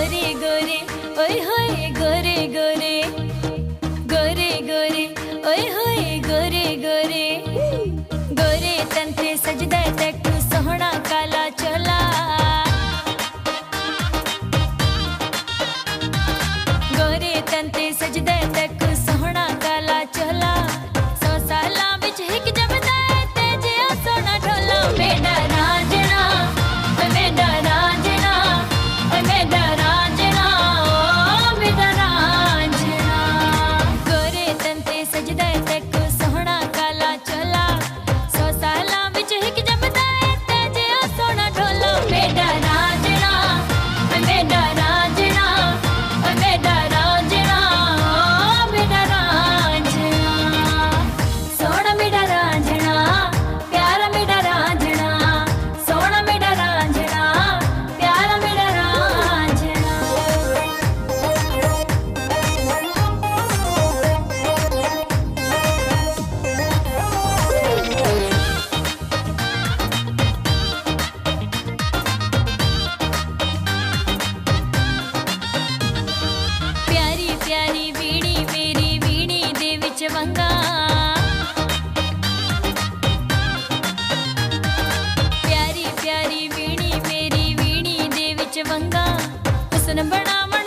गोरे गोरे ओए होए गोरे गोरे गोरे गोरे ओए होए गोरे गोरे गोरे तंते सजदा तक सोहना काला चोला गोरे तंते सजदा तक सोहना काला चोला 100 साला विच हिक जमदा ते जिया सोना ढोला मेरा रांझना मेरा रांझना मेरा रांझना ओ मेरा रांझना गोरे तंते सजदा तक सोहना काला चोला 100 साला विच हिक जमदा ते जिया सोना ढोला मेरा रांझना मेरा रांझना मेरा रांझना ओ मेरा रांझना सोना मेरा रांझना प्यारा मेरा रांझना सोना मेरा रांझना प्यारा मेरा रांझना प्यारी प्यारी वीणी मेरी वीणी दे विच वंगा प्यारी प्यारी वीणी मेरी वीणी दे विच वंगा हुस्न बनावण